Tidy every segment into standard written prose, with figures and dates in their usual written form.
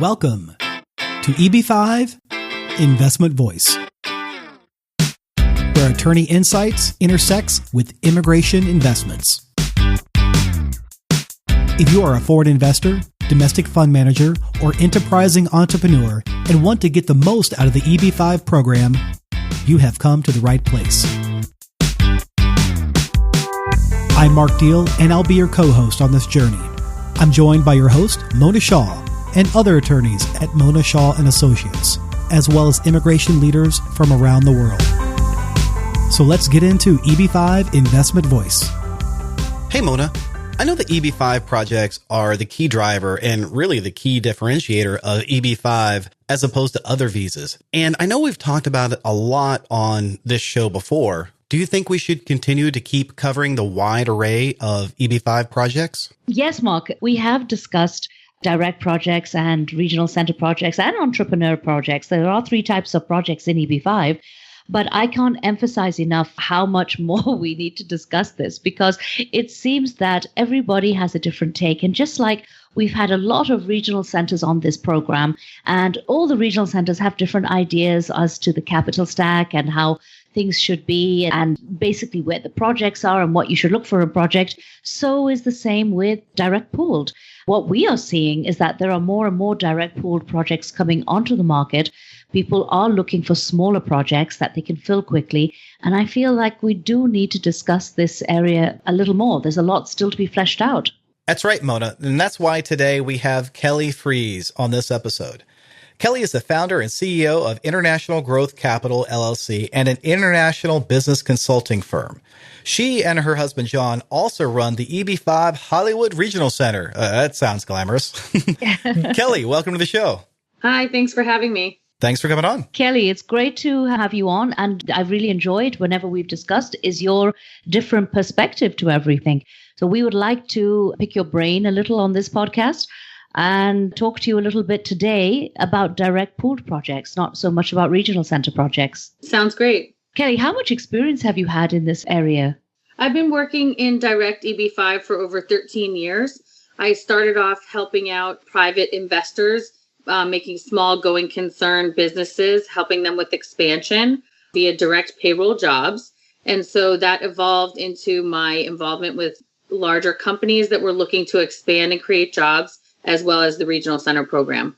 Welcome to EB-5 Investment Voice, where attorney insights intersects with immigration investments. If you are a foreign investor, domestic fund manager, or enterprising entrepreneur and want to get the most out of the EB-5 program, you have come to the right place. I'm Mark Deal, and I'll be your co-host on this journey. I'm joined by your host, Mona Shaw, and other attorneys at Mona Shaw & Associates, as well as immigration leaders from around the world. So let's get into EB-5 Investment Voice. Hey, Mona. I know the EB-5 projects are the key driver and really the key differentiator of EB-5 as opposed to other visas. And I know we've talked about it a lot on this show before. Do you think we should continue to keep covering the wide array of EB-5 projects? Yes, Mark. We have discussed direct projects and regional center projects and entrepreneur projects. There are three types of projects in EB-5. But I can't emphasize enough how much more we need to discuss this, because it seems that everybody has a different take. And just like we've had a lot of regional centers on this program, and all the regional centers have different ideas as to the capital stack and how things should be, and basically where the projects are and what you should look for in a project, so is the same with direct pooled. What we are seeing is that there are more and more direct pooled projects coming onto the market. People are looking for smaller projects that they can fill quickly. And I feel like we do need to discuss this area a little more. There's a lot still to be fleshed out. That's right, Mona. And that's why today we have Kelly Freis on this episode. Kelly is the founder and CEO of International Growth Capital, LLC, and an international business consulting firm. She and her husband, John, also run the EB-5 Hollywood Regional Center. That sounds glamorous. Kelly, welcome to the show. Hi, thanks for having me. Thanks for coming on. Kelly, it's great to have you on. And I've really enjoyed whenever we've discussed is your different perspective to everything. So we would like to pick your brain a little on this podcast and talk to you a little bit today about direct pooled projects, not so much about regional center projects. Sounds great. Kelly, how much experience have you had in this area? I've been working in direct EB-5 for over 13 years. I started off helping out private investors, making small going concern businesses, helping them with expansion via direct payroll jobs. And so that evolved into my involvement with larger companies that were looking to expand and create jobs, as well as the regional center program.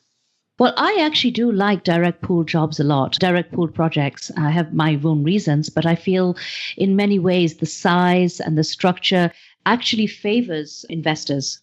Well, I actually do like direct pool jobs a lot, direct pool projects. I have my own reasons, but I feel in many ways the size and the structure actually favors investors.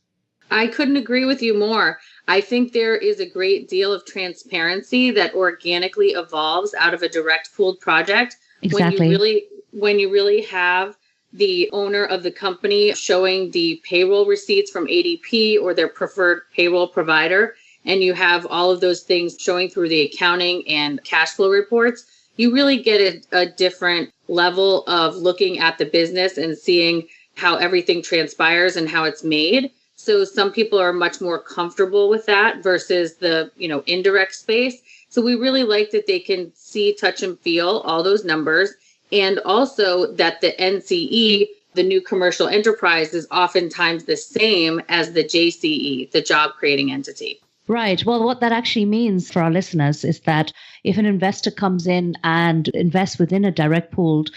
I couldn't agree with you more. I think there is a great deal of transparency that organically evolves out of a direct pooled project. Exactly. When you really have the owner of the company showing the payroll receipts from ADP or their preferred payroll provider, and you have all of those things showing through the accounting and cash flow reports, you really get a different level of looking at the business and seeing how everything transpires and how it's made. So some people are much more comfortable with that versus the, indirect space. So we really like that they can see, touch, and feel all those numbers. And also that the NCE, the new commercial enterprise, is oftentimes the same as the JCE, the job creating entity. Right. Well, what that actually means for our listeners is that if an investor comes in and invests within a direct pooled,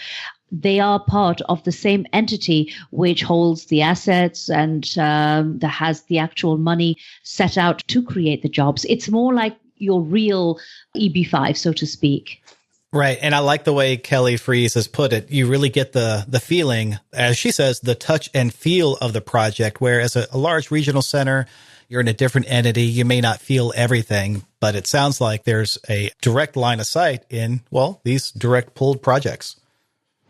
they are part of the same entity which holds the assets and that has the actual money set out to create the jobs. It's more like your real EB-5, so to speak. Right. And I like the way Kelly Freis has put it. You really get the feeling, as she says, the touch and feel of the project, whereas a large regional center, you're in a different entity. You may not feel everything, but it sounds like there's a direct line of sight in, these direct pooled projects.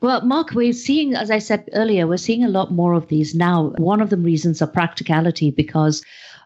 Well, Mark, we're seeing, as I said earlier, we're seeing a lot more of these now. One of the reasons are practicality, because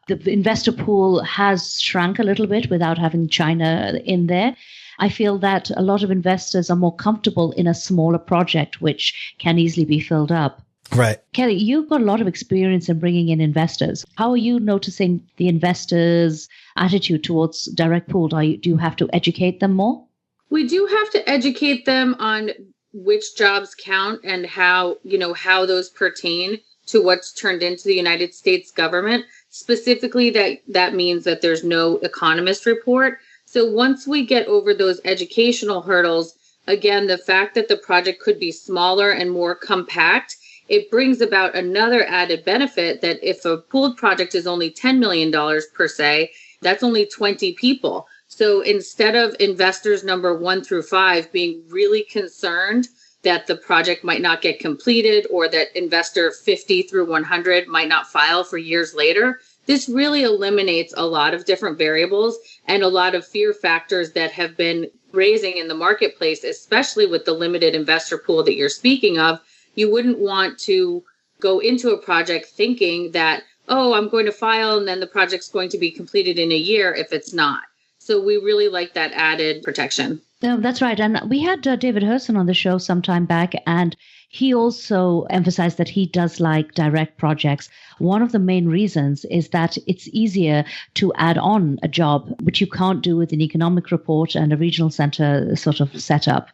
the investor pool has shrunk a little bit without having China in there. I feel that a lot of investors are more comfortable in a smaller project, which can easily be filled up. Right. Kelly, you've got a lot of experience in bringing in investors. How are you noticing the investors' attitude towards direct pooled? Do you have to educate them more? We do have to educate them on which jobs count and how those pertain to what's turned into the United States government. Specifically, that means that there's no economist report. So once we get over those educational hurdles, again, the fact that the project could be smaller and more compact, it brings about another added benefit that if a pooled project is only $10 million per se, that's only 20 people. So instead of investors number 1 through 5 being really concerned that the project might not get completed or that investor 50 through 100 might not file for years later, this really eliminates a lot of different variables and a lot of fear factors that have been raising in the marketplace, especially with the limited investor pool that you're speaking of. You wouldn't want to go into a project thinking that, oh, I'm going to file and then the project's going to be completed in a year if it's not. So we really like that added protection. No, that's right. And we had David Herson on the show some time back, and he also emphasized that he does like direct projects. One of the main reasons is that it's easier to add on a job, which you can't do with an economic report and a regional center sort of setup.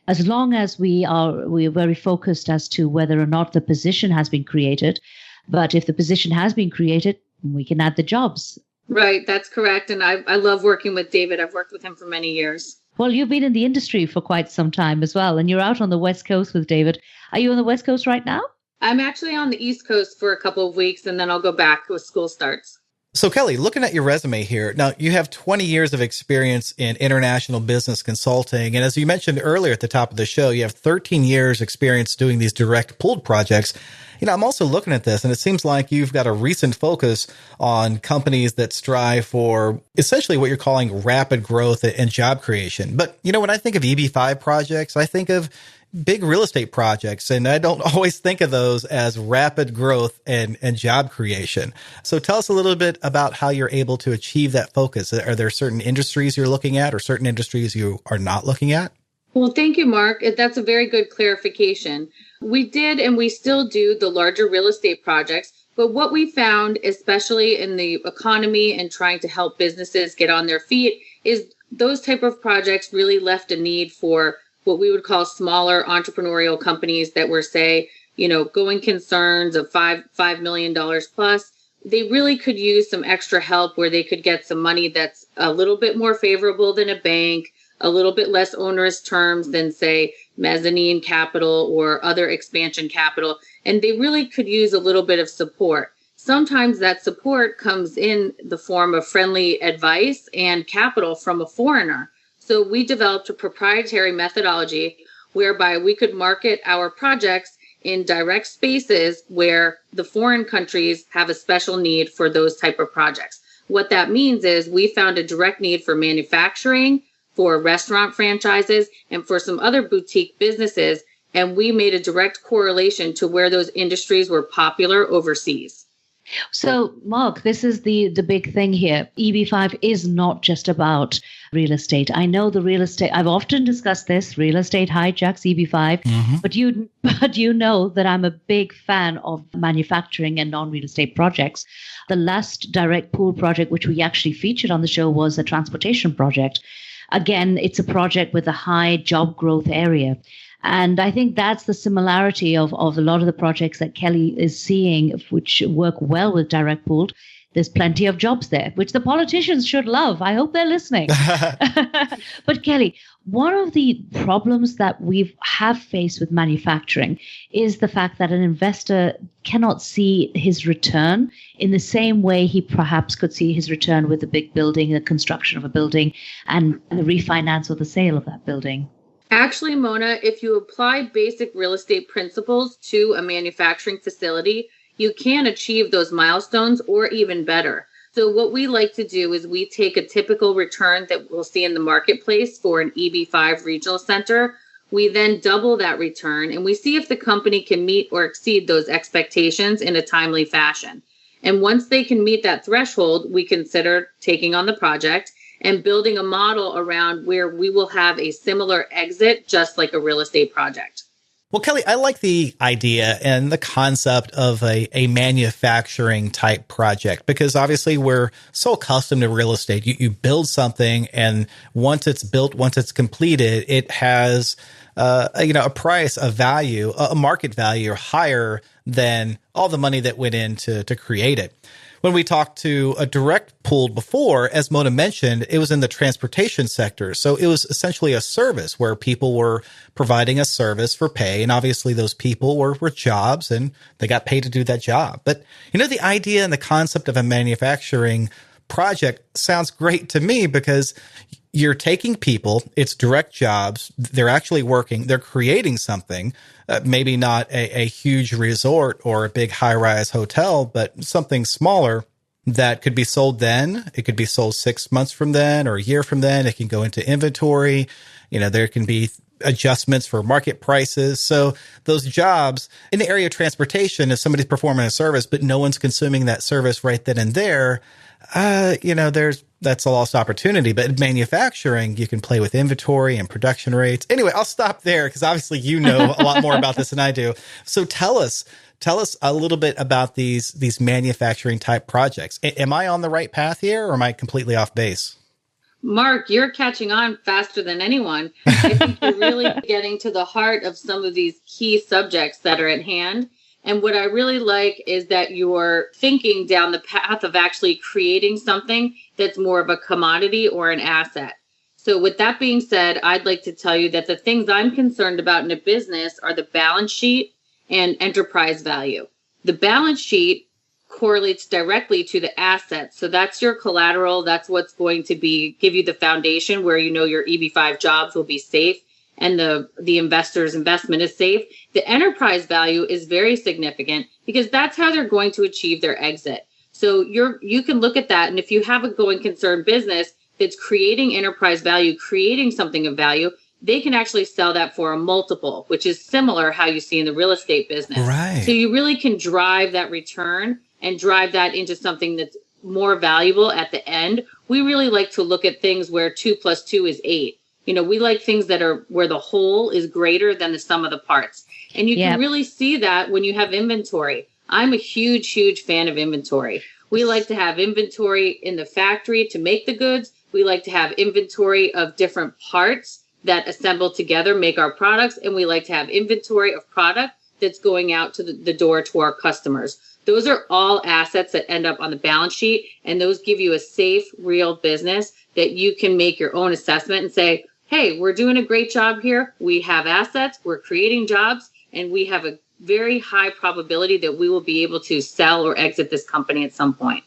As long as we are very focused as to whether or not the position has been created. But if the position has been created, we can add the jobs. Right, that's correct. And I love working with David. I've worked with him for many years. Well, you've been in the industry for quite some time as well, and you're out on the West Coast with David. Are you on the West Coast right now? I'm actually on the East Coast for a couple of weeks, and then I'll go back when school starts. So, Kelly, looking at your resume here, now you have 20 years of experience in international business consulting. And as you mentioned earlier at the top of the show, you have 13 years experience doing these direct pooled projects. You know, I'm also looking at this, and it seems like you've got a recent focus on companies that strive for essentially what you're calling rapid growth and job creation. But, you know, when I think of EB-5 projects, I think of big real estate projects, and I don't always think of those as rapid growth and job creation. So tell us a little bit about how you're able to achieve that focus. Are there certain industries you're looking at or certain industries you are not looking at? Well, thank you, Mark. That's a very good clarification. We did and we still do the larger real estate projects, but what we found, especially in the economy and trying to help businesses get on their feet, is those type of projects really left a need for what we would call smaller entrepreneurial companies that were, say, going concerns of $5 million plus. They really could use some extra help where they could get some money that's a little bit more favorable than a bank, a little bit less onerous terms than, say, mezzanine capital or other expansion capital. And they really could use a little bit of support. Sometimes that support comes in the form of friendly advice and capital from a foreigner. So we developed a proprietary methodology whereby we could market our projects in direct spaces where the foreign countries have a special need for those type of projects. What that means is we found a direct need for manufacturing, for restaurant franchises, and for some other boutique businesses, and we made a direct correlation to where those industries were popular overseas. So, Mark, this is the big thing here. EB-5 is not just about real estate. I know the real estate, I've often discussed this, real estate hijacks EB-5, but you know that I'm a big fan of manufacturing and non-real estate projects. The last direct pool project, which we actually featured on the show, was a transportation project. Again, it's a project with a high job growth area. And I think that's the similarity of a lot of the projects that Kelly is seeing, which work well with direct pooled. There's plenty of jobs there, which the politicians should love. I hope they're listening. But Kelly, one of the problems that we have faced with manufacturing is the fact that an investor cannot see his return in the same way he perhaps could see his return with a big building, the construction of a building, and the refinance or the sale of that building. Actually, Mona, if you apply basic real estate principles to a manufacturing facility, you can achieve those milestones or even better. So what we like to do is we take a typical return that we'll see in the marketplace for an EB-5 regional center. We then double that return and we see if the company can meet or exceed those expectations in a timely fashion. And once they can meet that threshold, we consider taking on the project and building a model around where we will have a similar exit, just like a real estate project. Well, Kelly, I like the idea and the concept of a manufacturing type project, because obviously we're so accustomed to real estate. You build something, and once it's built, once it's completed, it has a price, a value, a market value higher than all the money that went in to create it. When we talked to a direct pool before, as Mona mentioned, it was in the transportation sector. So it was essentially a service where people were providing a service for pay. And obviously those people were jobs and they got paid to do that job. But, the idea and the concept of a manufacturing project sounds great to me because you're taking people, it's direct jobs, they're actually working, they're creating something, maybe not a huge resort or a big high-rise hotel, but something smaller that could be sold then. It could be sold 6 months from then or a year from then. It can go into inventory. There can be adjustments for market prices. So those jobs in the area of transportation, if somebody's performing a service, but no one's consuming that service right then and there, that's a lost opportunity. But in manufacturing, you can play with inventory and production rates. Anyway, I'll stop there because obviously you know a lot more about this than I do. So tell us a little bit about these manufacturing type projects. Am I on the right path here or am I completely off base? Mark, you're catching on faster than anyone. I think you're really getting to the heart of some of these key subjects that are at hand. And what I really like is that you're thinking down the path of actually creating something that's more of a commodity or an asset. So with that being said, I'd like to tell you that the things I'm concerned about in a business are the balance sheet and enterprise value. The balance sheet correlates directly to the assets. So that's your collateral. That's what's going to give you the foundation where your EB-5 jobs will be safe and the investor's investment is safe. The enterprise value is very significant because that's how they're going to achieve their exit. So you can look at that. And if you have a going concern business that's creating enterprise value, creating something of value, they can actually sell that for a multiple, which is similar how you see in the real estate business. Right. So you really can drive that return and drive that into something that's more valuable at the end. We really like to look at things where 2 + 2 is 8. We like things that are where the whole is greater than the sum of the parts. And you can really see that when you have inventory. I'm a huge, huge fan of inventory. We like to have inventory in the factory to make the goods. We like to have inventory of different parts that assemble together, make our products. And we like to have inventory of product that's going out to the door to our customers. Those are all assets that end up on the balance sheet. And those give you a safe, real business that you can make your own assessment and say, hey, we're doing a great job here. We have assets, we're creating jobs, and we have a very high probability that we will be able to sell or exit this company at some point.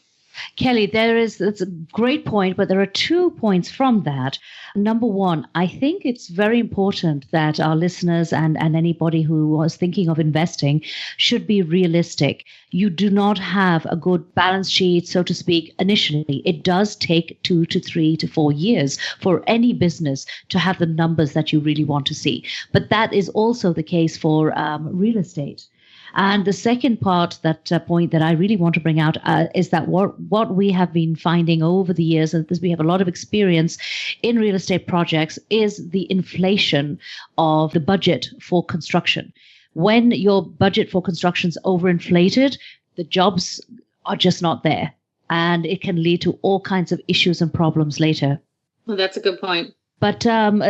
Kelly, that's a great point, but there are 2 points from that. Number one, I think it's very important that our listeners and anybody who was thinking of investing should be realistic. You do not have a good balance sheet, so to speak, initially. It does take 2 to 3 to 4 years for any business to have the numbers that you really want to see. But that is also the case for real estate. And the second part, that point that I really want to bring out is that what we have been finding over the years, and we have a lot of experience in real estate projects, is the inflation of the budget for construction. When your budget for construction is overinflated, the jobs are just not there. And it can lead to all kinds of issues and problems later. Well, that's a good point. But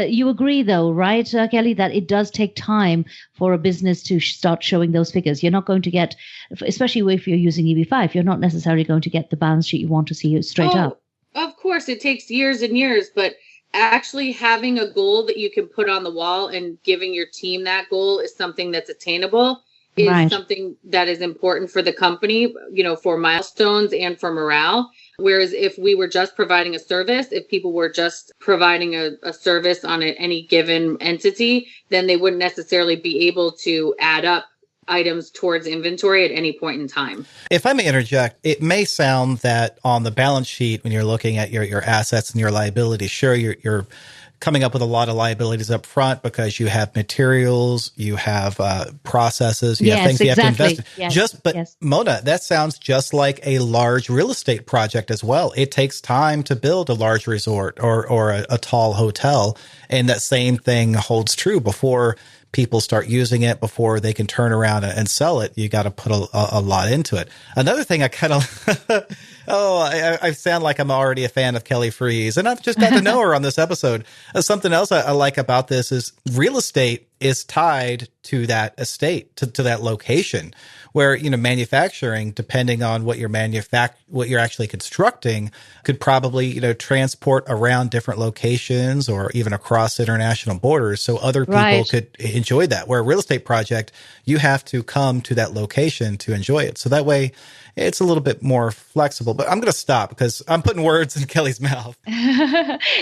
you agree, though, right, Kelly, that it does take time for a business to start showing those figures. You're not going to get, especially if you're using EB-5, you're not necessarily going to get the balance sheet you want to see straight up. Of course, it takes years and years, but actually having a goal that you can put on the wall and giving your team that goal is something that's attainable, is something that is important for the company, for milestones and for morale. Whereas if we were just providing a service, if people were just providing a service on any given entity, then they wouldn't necessarily be able to add up items towards inventory at any point in time. If I may interject, it may sound that on the balance sheet, when you're looking at your assets and your liabilities, sure, you're coming up with a lot of liabilities up front because you have materials, you have processes, you have things you have to invest in. Mona, that sounds just like a large real estate project as well. It takes time to build a large resort or a tall hotel. And that same thing holds true before people start using it, before they can turn around and sell it. You got to put a lot into it. Another thing I kind of Oh, I sound like I'm already a fan of Kelly Freis, and I've just got to know her on this episode. Something else I like about this is real estate is tied to that estate, to that location, where, manufacturing, depending on what you're what you're actually constructing, could probably, transport around different locations or even across international borders. So other people could enjoy that. Where a real estate project, you have to come to that location to enjoy it. So that way it's a little bit more flexible. But I'm going to stop because I'm putting words in Kelly's mouth.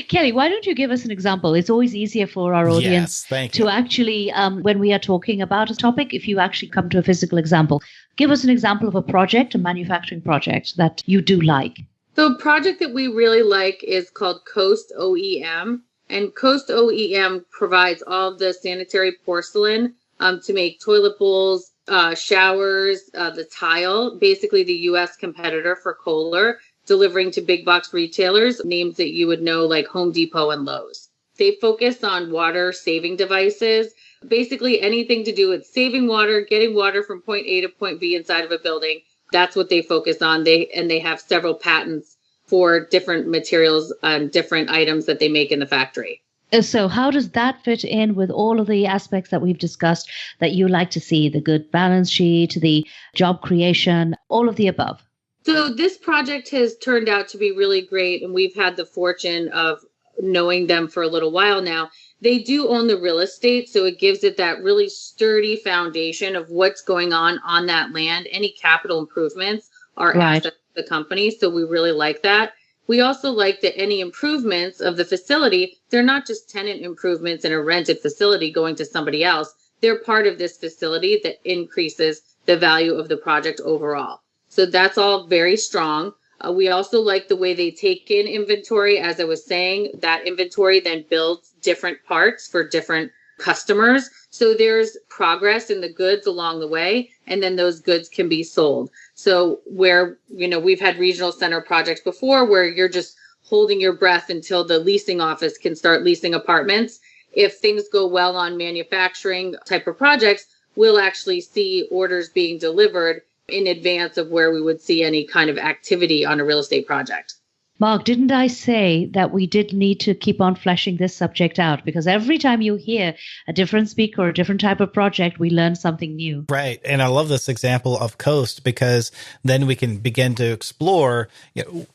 Kelly, why don't you give us an example? It's always easier for our audience to actually, when we are talking about a topic, if you actually come to a physical example, give us an example of a project, a manufacturing project that you do like. So a project that we really like is called Coast OEM. And Coast OEM provides all of the sanitary porcelain to make toilet bowls, showers, the tile, basically the U.S. competitor for Kohler, delivering to big box retailers, names that you would know like Home Depot and Lowe's. They focus on water saving devices, basically anything to do with saving water, getting water from point A to point B inside of a building. That's what they focus on. They have several patents for different materials and different items that they make in the factory. So how does that fit in with all of the aspects that we've discussed that you like to see, the good balance sheet, the job creation, all of the above? So this project has turned out to be really great, and we've had the fortune of knowing them for a little while now. They do own the real estate, so it gives it that really sturdy foundation of what's going on that land. Any capital improvements are assets of the company, so we really like that. We also like that any improvements of the facility, they're not just tenant improvements in a rented facility going to somebody else. They're part of this facility that increases the value of the project overall. So that's all very strong. We also like the way they take in inventory. As I was saying, that inventory then builds different parts for different customers. So there's progress in the goods along the way, and then those goods can be sold. So where, we've had regional center projects before where you're just holding your breath until the leasing office can start leasing apartments. If things go well on manufacturing type of projects, we'll actually see orders being delivered in advance of where we would see any kind of activity on a real estate project. Mark, didn't I say that we did need to keep on fleshing this subject out? Because every time you hear a different speaker or a different type of project, we learn something new. Right. And I love this example of Coast because then we can begin to explore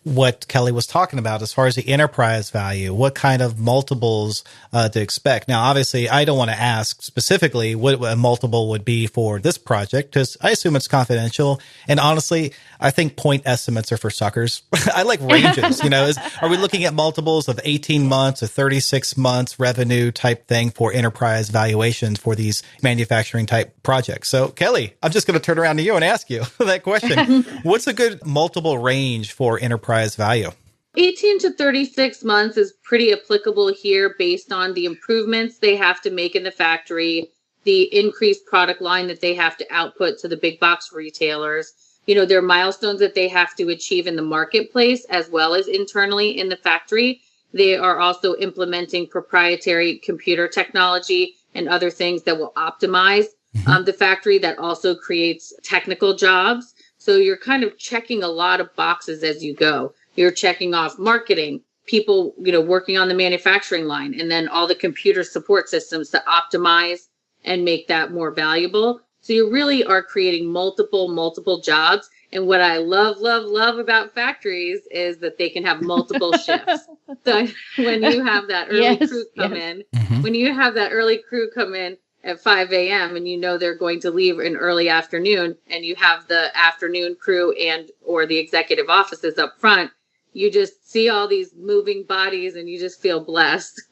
what Kelly was talking about as far as the enterprise value, what kind of multiples to expect. Now, obviously, I don't want to ask specifically what a multiple would be for this project because I assume it's confidential. And honestly, I think point estimates are for suckers. I like ranges. Are we looking at multiples of 18 months or 36 months revenue type thing for enterprise valuations for these manufacturing type projects? So, Kelly, I'm just going to turn around to you and ask you that question. What's a good multiple range for enterprise value? 18 to 36 months is pretty applicable here based on the improvements they have to make in the factory, the increased product line that they have to output to the big box retailers. There are milestones that they have to achieve in the marketplace as well as internally in the factory. They are also implementing proprietary computer technology and other things that will optimize the factory that also creates technical jobs. So you're kind of checking a lot of boxes as you go. You're checking off marketing, people, working on the manufacturing line, and then all the computer support systems to optimize and make that more valuable. So you really are creating multiple jobs. And what I love about factories is that they can have multiple shifts. So when you have that early crew come in, when you have that early crew come in at 5 a.m. and they're going to leave in early afternoon, and you have the afternoon crew or the executive offices up front, you just see all these moving bodies and you just feel blessed.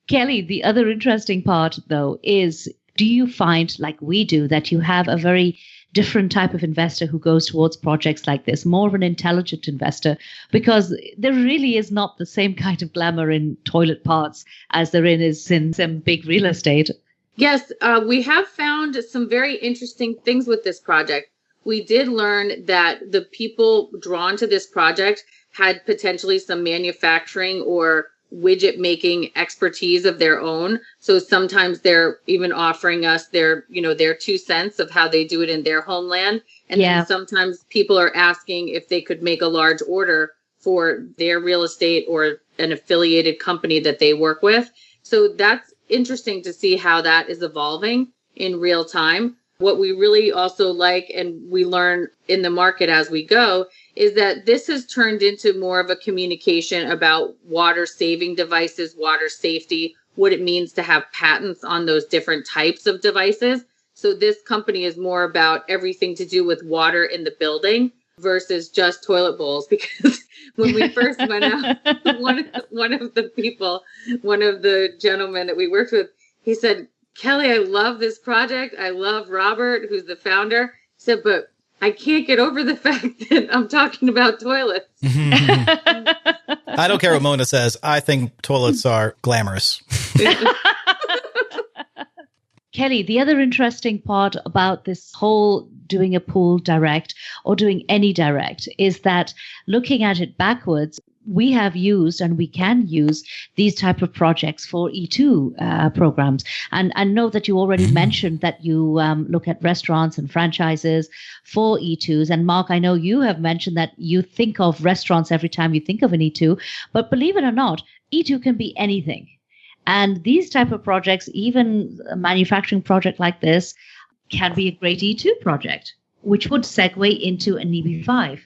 Kelly, the other interesting part, though, is do you find, like we do, that you have a very different type of investor who goes towards projects like this, more of an intelligent investor, because there really is not the same kind of glamour in toilet parts as there is in some big real estate? Yes, we have found some very interesting things with this project. We did learn that the people drawn to this project had potentially some manufacturing or widget making expertise of their own. So sometimes they're even offering us their 2 cents of how they do it in their homeland. And then sometimes people are asking if they could make a large order for their real estate or an affiliated company that they work with. So that's interesting to see how that is evolving in real time. What we really also like, and we learn in the market as we go, is that this has turned into more of a communication about water saving devices, water safety, what it means to have patents on those different types of devices. So this company is more about everything to do with water in the building versus just toilet bowls. Because when we first went out, one of the gentlemen that we worked with, he said, "Kelly, I love this project. I love Robert, who's the founder." He said, "But I can't get over the fact that I'm talking about toilets." I don't care what Mona says. I think toilets are glamorous. Kelly, the other interesting part about this whole doing a pool direct or doing any direct is that looking at it backwards, we have used and we can use these type of projects for E2 programs. And I know that you already mentioned that you look at restaurants and franchises for E2s. And Mark, I know you have mentioned that you think of restaurants every time you think of an E2. But believe it or not, E2 can be anything. And these type of projects, even a manufacturing project like this, can be a great E2 project, which would segue into an EB-5.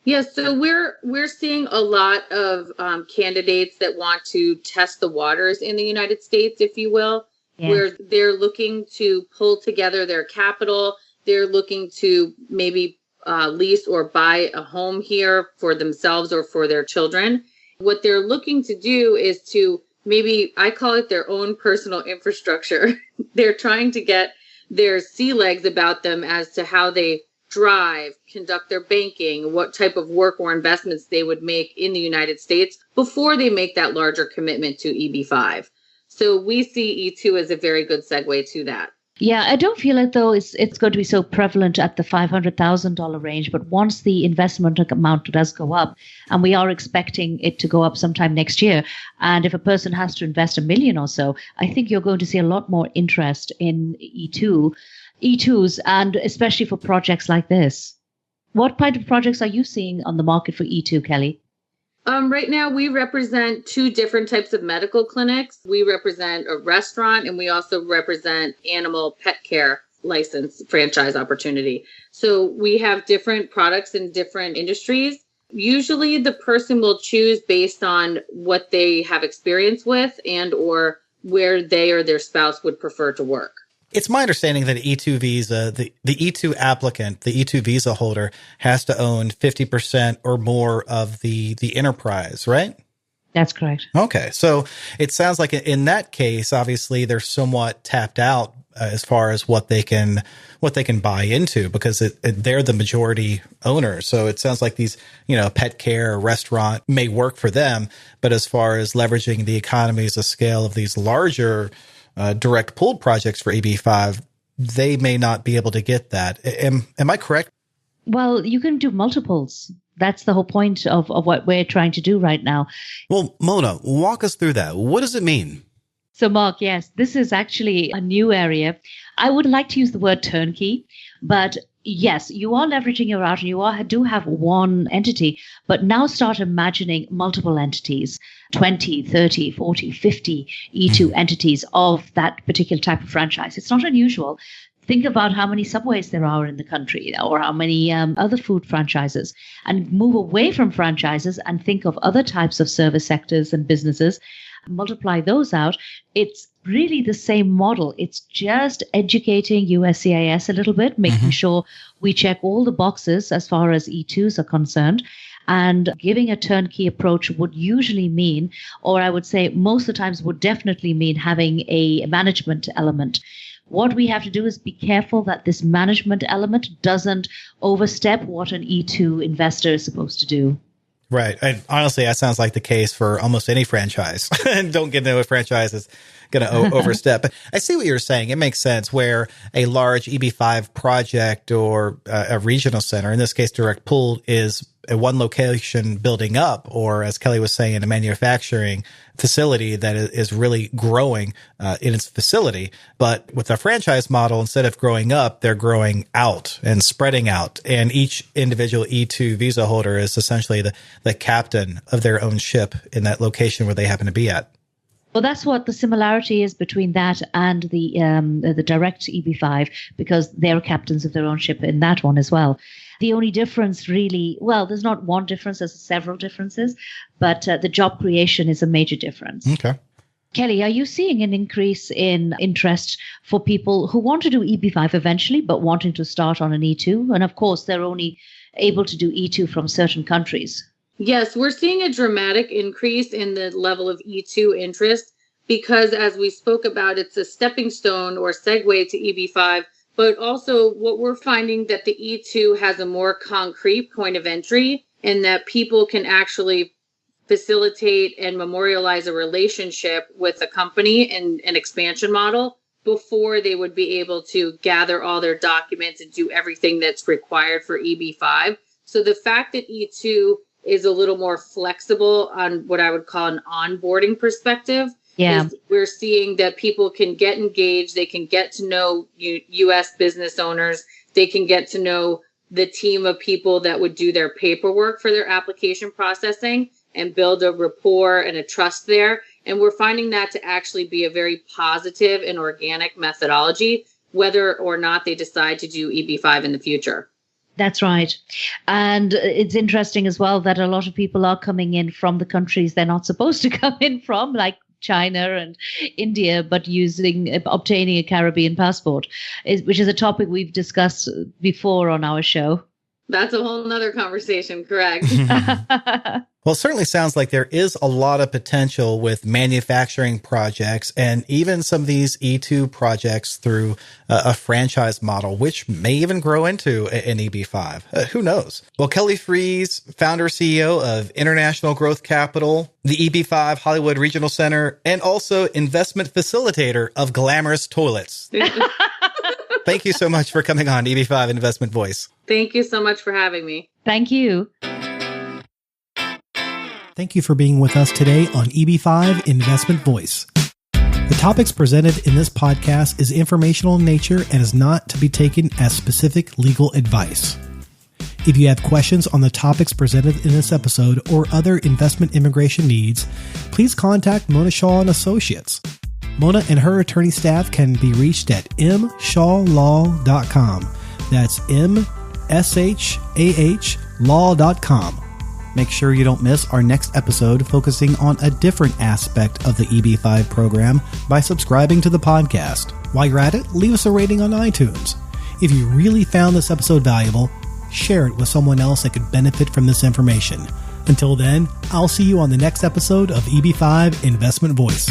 Yes, so we're seeing a lot of candidates that want to test the waters in the United States, if you will, where they're looking to pull together their capital. They're looking to maybe lease or buy a home here for themselves or for their children. What they're looking to do is to maybe, I call it their own personal infrastructure. They're trying to get their sea legs about them as to how they drive, conduct their banking, what type of work or investments they would make in the United States before they make that larger commitment to EB-5. So we see E2 as a very good segue to that. Yeah, I don't feel like, though, it's going to be so prevalent at the $500,000 range. But once the investment amount does go up, and we are expecting it to go up sometime next year, and if a person has to invest $1 million or so, I think you're going to see a lot more interest in E2s, and especially for projects like this. What kind of projects are you seeing on the market for E2, Kelly? Right now, we represent 2 different types of medical clinics. We represent a restaurant, and we also represent animal pet care license franchise opportunity. So we have different products in different industries. Usually, the person will choose based on what they have experience with and or where they or their spouse would prefer to work. It's my understanding that E2 visa, the E2 applicant, the E2 visa holder has to own 50% or more of the enterprise, right? That's correct. Okay. So it sounds like in that case, obviously they're somewhat tapped out as far as what they can buy into, because they're the majority owner. So it sounds like these, pet care or restaurant may work for them, but as far as leveraging the economies of scale of these larger direct pool projects for EB-5, they may not be able to get that. Am I correct? Well, you can do multiples. That's the whole point of what we're trying to do right now. Well, Mona, walk us through that. What does it mean? So, Mark, yes, this is actually a new area. I would like to use the word turnkey, but yes, you are leveraging your out and you do have one entity, but now start imagining multiple entities, 20, 30, 40, 50 E2 entities of that particular type of franchise. It's not unusual. Think about how many Subways there are in the country or how many other food franchises, and move away from franchises and think of other types of service sectors and businesses. Multiply those out. It's really the same model. It's just educating USCIS a little bit, making sure we check all the boxes as far as E2s are concerned. And giving a turnkey approach would usually mean, or I would say most of the times would definitely mean, having a management element. What we have to do is be careful that this management element doesn't overstep what an E2 investor is supposed to do. Right. And honestly, that sounds like the case for almost any franchise. And don't get into a franchise. overstep. But I see what you're saying. It makes sense where a large EB-5 project or a regional center, in this case, direct pool, is a one location building up, or as Kelly was saying, in a manufacturing facility that is really growing in its facility. But with a franchise model, instead of growing up, they're growing out and spreading out. And each individual E2 visa holder is essentially the captain of their own ship in that location where they happen to be at. Well, that's what the similarity is between that and the direct EB-5, because they're captains of their own ship in that one as well. The only difference really, well, there's not one difference, there's several differences, but the job creation is a major difference. Okay. Kelly, are you seeing an increase in interest for people who want to do EB-5 eventually, but wanting to start on an E2? And of course, they're only able to do E2 from certain countries. Yes, we're seeing a dramatic increase in the level of E2 interest because, as we spoke about, it's a stepping stone or segue to EB-5. But also what we're finding that the E2 has a more concrete point of entry and that people can actually facilitate and memorialize a relationship with a company in an expansion model before they would be able to gather all their documents and do everything that's required for EB-5. So the fact that E2 is a little more flexible on what I would call an onboarding perspective. Yeah, we're seeing that people can get engaged. They can get to know U.S. business owners. They can get to know the team of people that would do their paperwork for their application processing and build a rapport and a trust there. And we're finding that to actually be a very positive and organic methodology, whether or not they decide to do EB-5 in the future. That's right. And it's interesting as well that a lot of people are coming in from the countries they're not supposed to come in from, like China and India, but obtaining a Caribbean passport, which is a topic we've discussed before on our show. That's a whole nother conversation, correct? Well, it certainly sounds like there is a lot of potential with manufacturing projects and even some of these E2 projects through a franchise model, which may even grow into an EB-5. Who knows? Well, Kelly Freis, founder, CEO of International Growth Capital, the EB-5 Hollywood Regional Center, and also investment facilitator of Glamorous Toilets. Thank you so much for coming on EB-5 Investment Voice. Thank you so much for having me. Thank you. Thank you for being with us today on EB-5 Investment Voice. The topics presented in this podcast is informational in nature and is not to be taken as specific legal advice. If you have questions on the topics presented in this episode or other investment immigration needs, please contact Mona Shaw and Associates. Mona and her attorney staff can be reached at mshawlaw.com. That's mshawlaw.com. Make sure you don't miss our next episode focusing on a different aspect of the EB-5 program by subscribing to the podcast. While you're at it, leave us a rating on iTunes. If you really found this episode valuable, share it with someone else that could benefit from this information. Until then, I'll see you on the next episode of EB-5 Investment Voice.